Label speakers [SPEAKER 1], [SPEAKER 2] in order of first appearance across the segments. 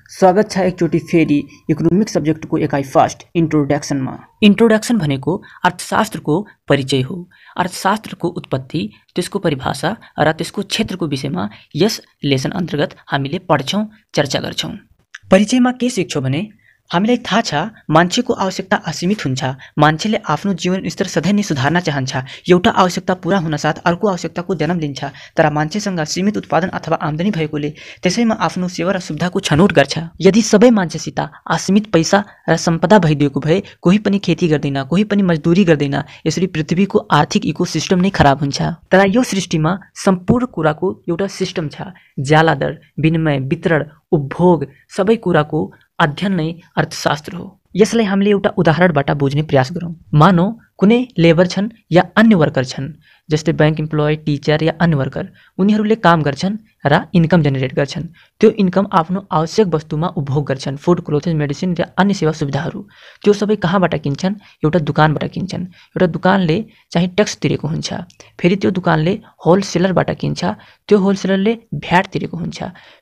[SPEAKER 1] स्वागत छ एकचोटि फेरि इकोनोमिक सब्जेक्टको एकाइ फर्स्ट इन्ट्रोडक्सनमा। इन्ट्रोडक्सन भनेको अर्थशास्त्रको परिचय हो। अर्थशास्त्रको उत्पत्ति, त्यसको परिभाषा र त्यसको क्षेत्रको विषयमा यस लेसन अन्तर्गत हामीले पढ्छौं, चर्चा गर्छौं। परिचयमा के सिक्छौं भने हामीलाई थाहा छ मान्छेको आवश्यकता असीमित हुन्छ। मान्छेले आफ्नो जीवन स्तर सधैँ नै सुधार्न चाहन्छ। एउटा आवश्यकता पूरा हुनसाथ अर्को आवश्यकताको जन्म लिन्छ, तर मान्छेसँग सीमित उत्पादन अथवा आम्दानी भएकोले त्यसैमा आफ्नो सेवा र सुविधाको छनौट गर्छ। यदि सबै मान्छेसित असीमित पैसा र सम्पदा भइदिएको भए कोही पनि खेती गर्दैन, कोही पनि मजदुरी गर्दैन। यसरी पृथ्वीको आर्थिक इकोसिस्टम नै खराब हुन्छ। तर यो सृष्टिमा सम्पूर्ण कुराको एउटा सिस्टम छ। ज्यालादर, विनिमय, वितरण, उपभोग सबै कुराको अध्ययन नै अर्थशास्त्र हो। यसलाई हामीले एउटा उदाहरणबाट बुझ्ने प्रयास गरौँ। मानौ कुनै लेबर छन् या अन्य वर्कर छन्, जस्तै बैंक इम्प्लोय, टिचर या अन्य वर्कर। उनीहरूले काम गर्छन् र इन्कम जेनेरेट गर्छन्। त्यो इन्कम आफ्नो आवश्यक वस्तुमा उपभोग गर्छन्, फुड, क्लोथेस, मेडिसिन र अन्य सेवा सुविधाहरू। त्यो सबै कहाँबाट किन्छन्? एउटा दुकानबाट किन्छन्। एउटा दुकानले चाहिँ ट्याक्स तिरेको हुन्छ। फेरि त्यो दुकानले होलसेलरबाट किन्छ, त्यो होलसेलरले भ्याट तिरेको हुन्छ।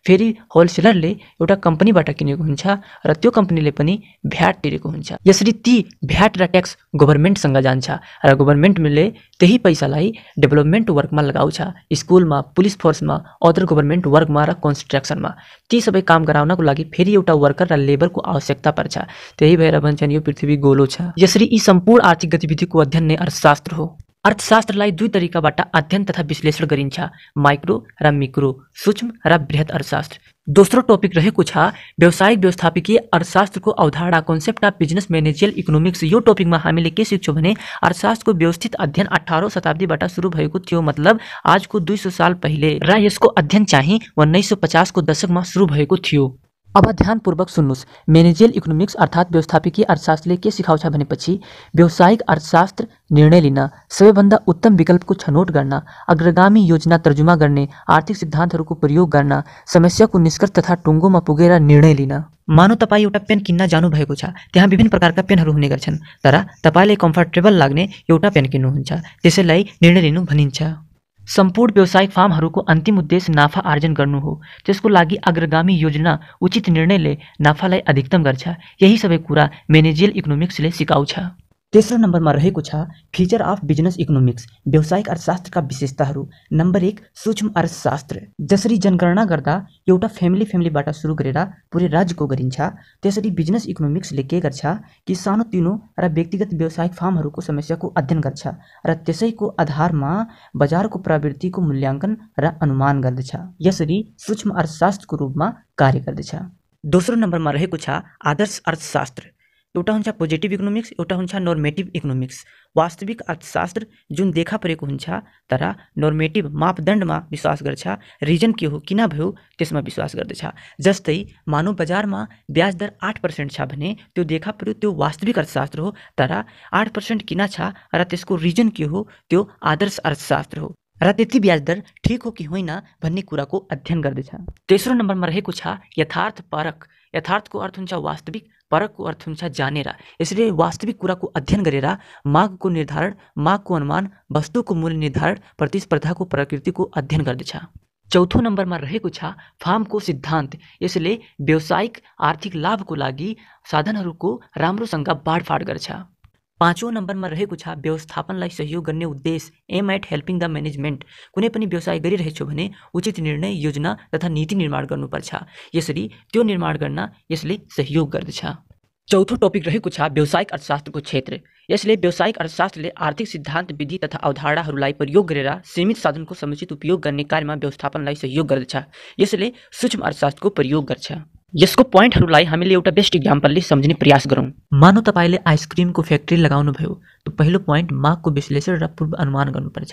[SPEAKER 1] फेरि होलसेलरले एउटा कम्पनीबाट किनेको हुन्छ र त्यो कम्पनीले पनि भ्याट तिरेको हुन्छ। यसरी ती भ्याट र ट्याक्स गभर्नमेन्टसँग जान्छ र गभर्नमेन्टले त्यही पैसालाई डेभलपमेन्ट वर्कमा लगाउँछ, स्कुलमा, पुलिस फोर्समा, अदर गभर्नमेन्ट वर्कमा र कन्स्ट्रक्सनमा। ती सबै काम गराउनको लागि फेरि एउटा वर्कर र लेबरको आवश्यकता पर्छ। त्यही भएर भन्छन् यो पृथ्वी गोलो छ। यसरी यी सम्पूर्ण आर्थिक गतिविधिको अध्ययन नै अर्थशास्त्र हो। अर्थशास्त्रलाई दुई तरिकाबाट अध्ययन तथा विश्लेषण गरिन्छ, माइक्रो र मिक्रो, सूक्ष्म र बृहत अर्थशास्त्र। दोस्रो टपिक रहेको छ व्यावसायिक व्यवस्थापकीय अर्थशास्त्रको अवधारणा, कन्सेप्ट अफ बिजनेस म्यानेजियल इकोनोमिक्स। यो टपिकमा हामीले के सिक्छौं भने अर्थशास्त्रको व्यवस्थित अध्ययन 18औं शताब्दीबाट सुरु भएको थियो, मतलब आजको 200 साल पहिले, र यसको अध्ययन चाहिँ 1950 को दशकमा सुरु भएको थियो। अब ध्यानपूर्वक सुन्नुस्। म्यानेजियल इकोनोमिक्स अर्थात् व्यवस्थापकीय अर्थशास्त्रले के सिकाउँछ भनेपछि व्यावसायिक अर्थशास्त्र निर्णय लिन, सबैभन्दा उत्तम विकल्पको छनौट गर्न, अग्रगामी योजना तर्जुमा गर्ने, आर्थिक सिद्धान्तहरूको प्रयोग गर्न, समस्याको निष्कर्ष तथा टुङ्गोमा पुगेर निर्णय लिन। मानौ तपाईँ एउटा पेन किन्न जानुभएको छ। त्यहाँ विभिन्न प्रकारका पेनहरू हुने गर्छन्, तर तपाईँलाई कम्फर्टेबल लाग्ने एउटा पेन किन्नुहुन्छ। त्यसैलाई निर्णय लिनु भनिन्छ। सम्पूर्ण व्यावसायिक फार्महरूको अन्तिम उद्देश्य नाफा आर्जन गर्नु हो। त्यसको लागि अग्रगामी योजना, उचित निर्णयले नाफालाई अधिकतम गर्छ। यही सबै कुरा म्यानेजियल इकोनोमिक्सले सिकाउँछ। तेस्रो नम्बरमा रहेको छ फिचर अफ बिजनेस इकोनोमिक्स, व्यावसायिक अर्थशास्त्रका विशेषताहरू। नम्बर 1, सूक्ष्म अर्थशास्त्र। जसरी जनगणना गर्दा एउटा फ्यामिलीबाट सुरु गरेर पुरै राज्यको गरिन्छ, त्यसरी बिजनेस इकोनोमिक्सले के गर्छ कि सानोतिनो र व्यक्तिगत व्यावसायिक फार्महरूको समस्याको अध्ययन गर्छ र त्यसैको आधारमा बजारको प्रवृत्तिको मूल्याङ्कन र अनुमान गर्दछ। यसरी सूक्ष्म अर्थशास्त्रको रूपमा कार्य गर्दछ। दोस्रो नम्बरमा रहेको छ आदर्श अर्थशास्त्र। एउटा हुन्छ पोजिटिभ इकोनोमिक्स, एउटा हुन्छ नर्मेटिभ इकोनोमिक्स। वास्तविक अर्थशास्त्र जुन देखा परेको हुन्छ तर नर्मेटिभ मापदण्डमा विश्वास गर्छ, रिजन के हो, किन भयो त्यसमा विश्वास गर्दछ। जस्तै मानव बजारमा ब्याज दर 8% छ भने त्यो देखा पर्यो त्यो वास्तविक अर्थशास्त्र हो, तर 8% किन छ र त्यसको रिजन के हो त्यो आदर्श अर्थशास्त्र हो, र त्यति ब्याज दर ठिक हो कि होइन भन्ने कुराको अध्ययन गर्दछ। तेस्रो नम्बरमा रहेको छ यथार्थ परक। यथार्थको अर्थ हुन्छ वास्तविक, परकको अर्थ हुन्छ जानेर। यसरी वास्तविक कुराको अध्ययन गरेर मागको निर्धारण, मागको अनुमान, वस्तुको मूल्य निर्धारण, प्रतिस्पर्धाको प्रकृतिको अध्ययन गर्दछ। चौथो नम्बरमा रहेको छ फार्मको सिद्धान्त। यसले व्यावसायिक आर्थिक लाभको लागि साधनहरूको राम्रोसँग बाँडफाँड गर्छ। पाँचौं नम्बरमा रहेको छ व्यवस्थापनलाई सहयोग गर्ने उद्देश्य, aim at helping the management. कुनै पनि व्यवसाय गरिरहेछौ भने उचित निर्णय, योजना तथा नीति निर्माण गर्नुपर्छ। यसरी त्यो निर्माण गर्न यसले सहयोग गर्दछ। चौथो टपिक रहेको छ व्यावसायिक अर्थशास्त्रको क्षेत्र। यसले व्यावसायिक अर्थशास्त्रले आर्थिक सिद्धान्त, विधि तथा अवधारणाहरूलाई प्रयोग गरेर सीमित साधनको समुचित उपयोग गर्ने कार्यमा व्यवस्थापनलाई सहयोग गर्दछ। यसले सूक्ष्म अर्थशास्त्रको प्रयोग गर्छ। यसको पोइन्टहरूलाई हामीले एउटा बेस्ट इक्जाम्पलले सम्झिने प्रयास गरौँ। मानौ तपाईँले आइसक्रिमको फ्याक्ट्री लगाउनु भयो। त पहिलो पोइन्ट मागको विश्लेषण र पूर्व अनुमान गर्नुपर्छ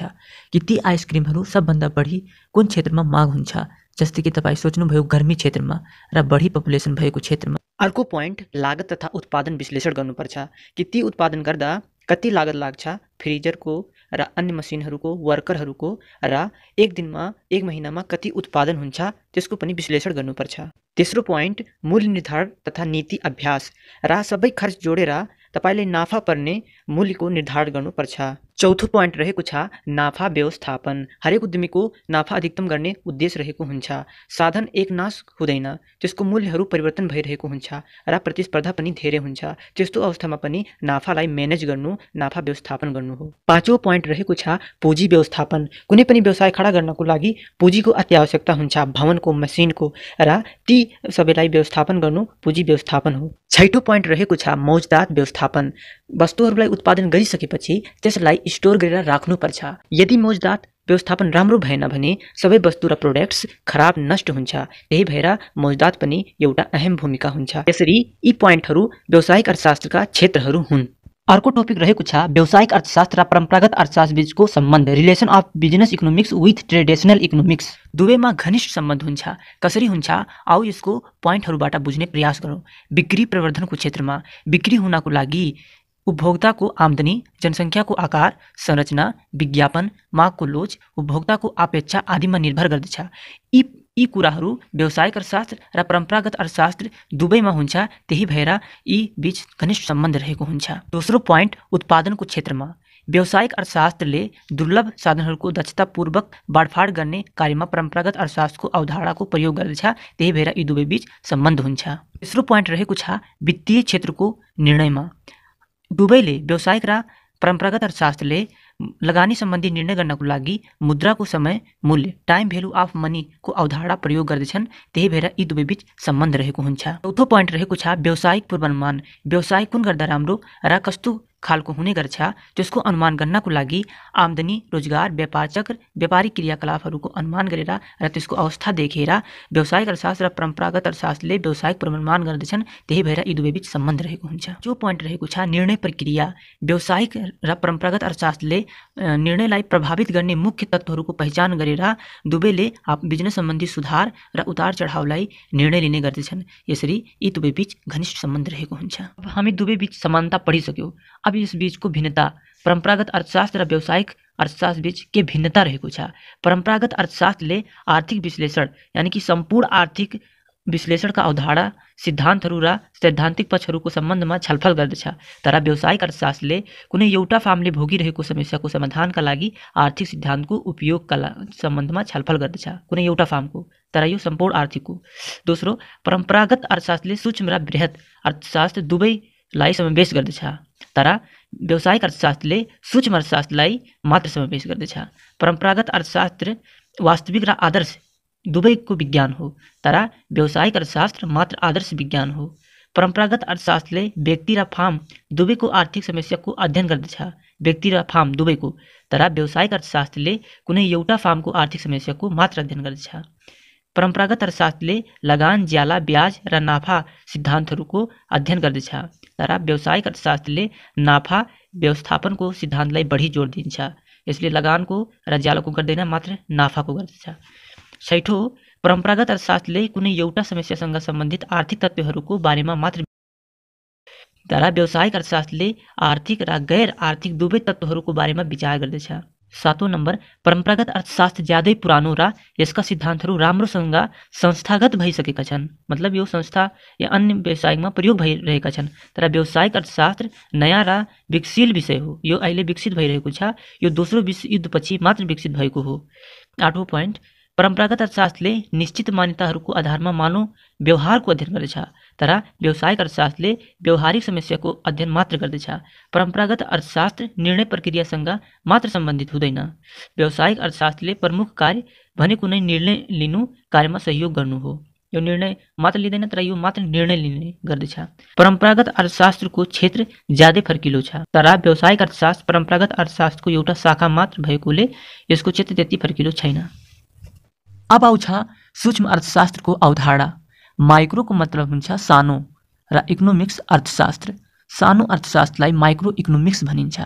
[SPEAKER 1] कि ती आइसक्रिमहरू सबभन्दा बढी कुन क्षेत्रमा माग हुन्छ। जस्तै कि तपाईँ सोच्नुभयो गर्मी क्षेत्रमा र बढी पपुलेसन भएको क्षेत्रमा। अर्को पोइन्ट लागत तथा उत्पादन विश्लेषण गर्नुपर्छ कि ती उत्पादन गर्दा कति लागत लाग्छ, फ्रिजरको र अन्य मसिनहरूको, वर्करहरूको, र एक दिनमा, एक महिनामा कति उत्पादन हुन्छ त्यसको पनि विश्लेषण गर्नुपर्छ। तेस्रो पोइन्ट मूल्य निर्धारण तथा नीति अभ्यास। र सबै खर्च जोडेर तपाईँले नाफा पर्ने मूल्यको निर्धारण गर्नुपर्छ। चौथो पोइन्ट रहेको छ नाफा व्यवस्थापन। हरेक उद्यमीको नाफा अधिकतम गर्ने उद्देश्य रहेको हुन्छ। साधन एक नाश हुँदैन, त्यसको मूल्यहरू परिवर्तन भइरहेको हुन्छ र प्रतिस्पर्धा पनि धेरै हुन्छ। त्यस्तो अवस्थामा पनि नाफालाई म्यानेज गर्नु नाफा व्यवस्थापन गर्नु हो। पाँचौँ पोइन्ट रहेको छ पुँजी व्यवस्थापन। कुनै पनि व्यवसाय खडा गर्नको लागि पुँजीको अति आवश्यकता हुन्छ, भवनको, मसिनको, र ती सबैलाई व्यवस्थापन गर्नु पुँजी व्यवस्थापन हो। छैठौँ पोइन्ट रहेको छ मौजदात व्यवस्थापन। वस्तुहरूलाई उत्पादन गरिसकेपछि त्यसलाई स्टोर गरेर राख्नुपर्छ। यदि मौजदात व्यवस्थापन राम्रो भएन भने सबै वस्तु र प्रोडक्ट्स खराब नष्ट हुन्छ। यही भएर मौजदात पनि एउटा अहम भूमिका हुन्छ। यसरी यी पोइन्टहरू व्यावसायिक अर्थशास्त्रका क्षेत्रहरू हुन्। अर्को टपिक रहेको छ व्यावसायिक अर्थशास्त्र र परम्परागत अर्थशास्त्र बीचको सम्बन्ध, relation of business economics with traditional economics. दुवैमा घनिष्ठ सम्बन्ध हुन्छ। कसरी हुन्छ आउ यसको पोइन्टहरूबाट बुझ्ने प्रयास गरौँ। बिक्री प्रवर्धनको क्षेत्रमा बिक्री हुनको लागि उपभोक्ताको आमदनी, जनसङ्ख्याको आकार, संरचना, विज्ञापन, मागको लोच, उपभोक्ताको अपेक्षा आदिमा निर्भर गर्दछ। यी कुराहरू व्यावसायिक अर्थशास्त्र र परम्परागत अर्थशास्त्र दुवैमा हुन्छ। त्यही भएर यी बीच घनिष्ठ सम्बन्ध रहेको हुन्छ। दोस्रो पोइन्ट उत्पादनको क्षेत्रमा व्यावसायिक अर्थशास्त्रले दुर्लभ साधनहरूको दक्षतापूर्वक बाँडफाँड गर्ने कार्यमा परम्परागत अर्थशास्त्रको अवधारणाको प्रयोग गर्दछ। त्यही भएर यी दुवै बीच सम्बन्ध हुन्छ। तेस्रो पोइन्ट रहेको छ वित्तीय क्षेत्रको निर्णयमा। दुवैले व्यावसायिक र परम्परागत अर्थशास्त्रले लगानी सम्बन्धी निर्णय गर्नको लागि मुद्राको समय मूल्य, टाइम भ्यालु अफ मनीको अवधारणा प्रयोग गर्दछन्। त्यही भएर यी दुवै बीच सम्बन्ध रहेको हुन्छ। चौथो पोइन्ट रहेको छ व्यावसायिक पूर्वानुमान। व्यवसाय कुन गर्दा राम्रो र कस्तो खालको हुने गर्छ त्यसको अनुमान गर्नको लागि आमदनी, रोजगार, व्यापार चक्र, व्यापारिक क्रियाकलापहरूको अनुमान गरेर र त्यसको अवस्था देखेर व्यावसायिक अर्थशास्त्र र परम्परागत अर्थशास्त्रले व्यावसायिक पूर्वानुमान गर्दछन्। त्यही भएर यी दुवै बीच सम्बन्ध रहेको हुन्छ। जो पोइन्ट रहेको छ निर्णय प्रक्रिया। व्यावसायिक र परम्परागत अर्थशास्त्रले निर्णयलाई प्रभावित गर्ने मुख्य तत्त्वहरूको पहिचान गरेर दुवैले बिजनेस सम्बन्धी सुधार र उतार चढावलाई निर्णय लिने गर्दछन्। यसरी यी दुवै बीच घनिष्ठ सम्बन्ध रहेको हुन्छ। अब हामी दुवै बीच समानता पढिसक्यौँ। अब यस बीचको भिन्नता, परम्परागत अर्थशास्त्र र व्यावसायिक अर्थशास्त्र बीच के भिन्नता रहेको छ। परम्परागत अर्थशास्त्रले आर्थिक विश्लेषण यानि कि सम्पूर्ण आर्थिक विश्लेषणका अवधारणा, सिद्धान्तहरू र सैद्धान्तिक पक्षहरूको सम्बन्धमा छलफल गर्दछ। तर व्यावसायिक अर्थशास्त्रले कुनै एउटा फार्मले भोगिरहेको समस्याको समाधानका लागि आर्थिक सिद्धान्तको उपयोगका सम्बन्धमा छलफल गर्दछ, कुनै एउटा फार्मको, तर यो सम्पूर्ण आर्थिकको। दोस्रो, परम्परागत अर्थशास्त्रले सूक्ष्म र बृहत अर्थशास्त्र दुवैलाई समावेश गर्दछ, तर व्यावसायिक अर्थशास्त्रले सूक्ष्म अर्थशास्त्रलाई मात्र समावेश गर्दछ। परम्परागत अर्थशास्त्र वास्तविक र आदर्श दुवैको विज्ञान हो, तर व्यावसायिक अर्थशास्त्र मात्र आदर्श विज्ञान हो। परम्परागत अर्थशास्त्रले व्यक्ति र फार्म दुवैको आर्थिक समस्याको अध्ययन गर्दछ, व्यक्ति र फार्म दुवैको, तर व्यावसायिक अर्थशास्त्रले कुनै एउटा फार्मको आर्थिक समस्याको मात्र अध्ययन गर्दछ। परम्परागत अर्थशास्त्रले लगान, ज्याला, ब्याज र नाफा सिद्धान्तहरूको अध्ययन गर्दछ, तर व्यावसायिक अर्थशास्त्रले नाफा व्यवस्थापनको सिद्धान्तलाई बढी जोड दिन्छ। यसले लगानको र ज्यालाको गर्दैन, मात्र नाफाको गर्दछ। छैठौँ, परम्परागत अर्थशास्त्रले कुनै एउटा समस्यासँग सम्बन्धित आर्थिक तत्त्वहरूको बारेमा मात्र, तर व्यावसायिक अर्थशास्त्रले आर्थिक र गैर आर्थिक दुवै तत्त्वहरूको बारेमा विचार गर्दछ। सातौँ नम्बर, परम्परागत अर्थशास्त्र ज्यादै पुरानो र यसका सिद्धान्तहरू राम्रोसँग संस्थागत भइसकेका छन्, मतलब यो संस्था या अन्य व्यवसायमा प्रयोग भइरहेका छन्। तर व्यावसायिक अर्थशास्त्र नयाँ र विकसित विषय हो, यो अहिले विकसित भइरहेको छ, यो दोस्रो विश्वयुद्धपछि मात्र विकसित भएको हो। आठौँ पोइन्ट, परम्परागत अर्थशास्त्रले निश्चित मान्यताहरूको आधारमा मानव व्यवहारको अध्ययन गर्दछ, तर व्यावसायिक अर्थशास्त्रले व्यावहारिक समस्याको अध्ययन मात्र गर्दछ। परम्परागत अर्थशास्त्र निर्णय प्रक्रियासँग मात्र सम्बन्धित हुँदैन। व्यावसायिक अर्थशास्त्रले प्रमुख कार्य भनेको नै निर्णय लिनु, कार्यमा सहयोग गर्नु हो। यो निर्णय मात्र लिँदैन, तर यो मात्र निर्णय लिने गर्दछ। परम्परागत अर्थशास्त्रको क्षेत्र ज्यादै फर्किलो छ, तर व्यावसायिक अर्थशास्त्र परम्परागत अर्थशास्त्रको एउटा शाखा मात्र भएकोले यसको क्षेत्र त्यति फर्किलो छैन। अब आउँछ सूक्ष्म अर्थशास्त्रको अवधारणा। माइक्रोको मतलब हुन्छ सानो र इकोनोमिक्स अर्थशास्त्र। सानो अर्थशास्त्रलाई माइक्रो इकोनोमिक्स भनिन्छ।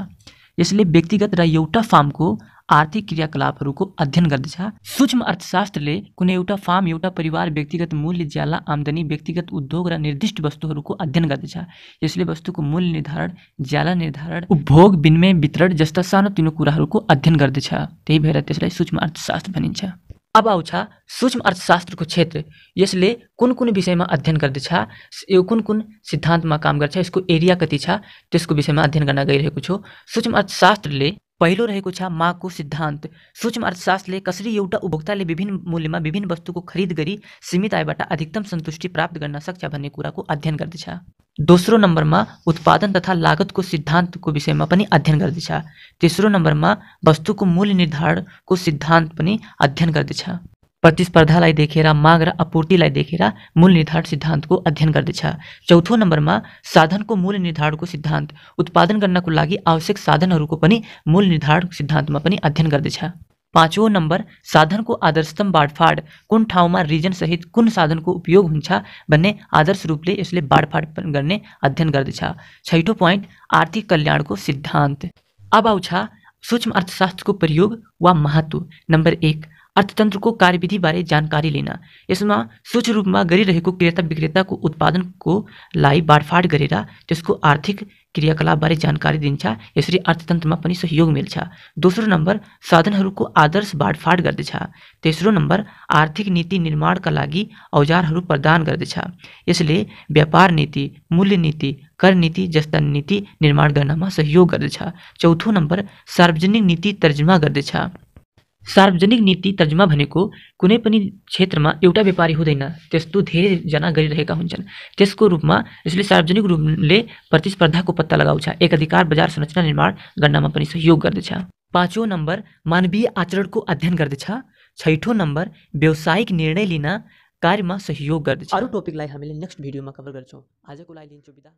[SPEAKER 1] यसले व्यक्तिगत र एउटा फार्मको आर्थिक क्रियाकलापहरूको अध्ययन गर्दछ। सूक्ष्म अर्थशास्त्रले कुनै एउटा फार्म, एउटा परिवार, व्यक्तिगत मूल्य, ज्याला, आमदनी, व्यक्तिगत उद्योग र निर्दिष्ट वस्तुहरूको अध्ययन गर्दछ। यसले वस्तुको मूल्य निर्धारण, ज्याला निर्धारण, उपभोग, विनिमय, वितरण जस्ता सानोतिनो कुराहरूको अध्ययन गर्दछ। त्यही भएर त्यसलाई सूक्ष्म अर्थशास्त्र भनिन्छ। अब आउँछ सूक्ष्म अर्थशास्त्रको क्षेत्र। यसले कुन कुन विषयमा अध्ययन गर्दछ, यो कुन कुन सिद्धान्तमा काम गर्छ, यसको एरिया कति छ, त्यसको विषयमा अध्ययन गर्न गइरहेको छु। सूक्ष्म अर्थशास्त्रले पहिलो रहेको छ मागको सिद्धान्त। सूक्ष्म अर्थशास्त्रले कसरी एउटा उपभोक्ताले विभिन्न मूल्यमा विभिन्न वस्तुको खरिद गरी सीमित आयबाट अधिकतम सन्तुष्टि प्राप्त गर्न सक्छ भन्ने कुराको अध्ययन गर्दछ। दोस्रो नम्बरमा उत्पादन तथा लागतको सिद्धान्तको विषयमा पनि अध्ययन गर्दछ। तेस्रो नम्बरमा वस्तुको मूल्य निर्धारणको सिद्धान्त पनि अध्ययन गर्दछ। प्रतिस्पर्धालाई देखेर माग र आपूर्तिलाई देखेर मूल्य निर्धारण सिद्धान्तको अध्ययन गर्दछ। चौथो नम्बरमा साधनको मूल्य निर्धारणको सिद्धान्त, उत्पादन गर्नको लागि आवश्यक साधनहरूको पनि मूल्य निर्धारण सिद्धान्तमा पनि अध्ययन गर्दछ। पाँचौं नम्बर साधनको आदर्शतम बाँडफाँड, कुन ठाउँमा रिजन सहित कुन साधनको उपयोग हुन्छ भन्ने आदर्श रूपले यसले बाँडफाँड गर्ने अध्ययन गर्दछ। छैठौं पोइन्ट आर्थिक कल्याणको सिद्धान्त। अब आउँछ सूक्ष्म अर्थशास्त्रको प्रयोग वा महत्व। नम्बर 1 अर्थतन्त्रको कार्यविधि बारे जानकारी लिन। यसमा सूक्ष्म रूपमा गरिरहेको क्रेता विक्रेताको उत्पादनको लाई बाँडफाँड गरेर त्यसको आर्थिक क्रियाकलाप बारे जानकारी दिन्छ। यसरी अर्थतन्त्रमा पनि सहयोग मिल्छ। दोस्रो नम्बर साधनहरूको आदर्श बाँडफाँड गर्दछ। तेस्रो नम्बर आर्थिक नीति निर्माणका लागि औजारहरू प्रदान गर्दछ। यसले व्यापार नीति, मूल्य नीति, कर नीति जस्ता नीति निर्माण गर्नमा सहयोग गर्दछ। चौथो नम्बर सार्वजनिक नीति तर्जुमा गर्दछ। सार्वजनिक नीति तर्जुमा भनेको कुनै पनि क्षेत्रमा एउटा व्यापारी हुँदैन, त्यस्तो धेरैजना गरिरहेका हुन्छन्। त्यसको रूपमा यसले सार्वजनिक रूपले प्रतिस्पर्धाको पत्ता लगाउँछ, एक अधिकार बजार संरचना निर्माण गर्नमा पनि सहयोग गर्दछ। पाँचौं नम्बर मानवीय आचरणको अध्ययन गर्दछ। छैठौं नम्बर व्यावसायिक निर्णय लिन कार्यमा सहयोग गर्दछ। अरू टपिकलाई हामीले नेक्स्ट भिडियोमा कभर गर्छौँ। आजको लागि लिन्छु बिदा।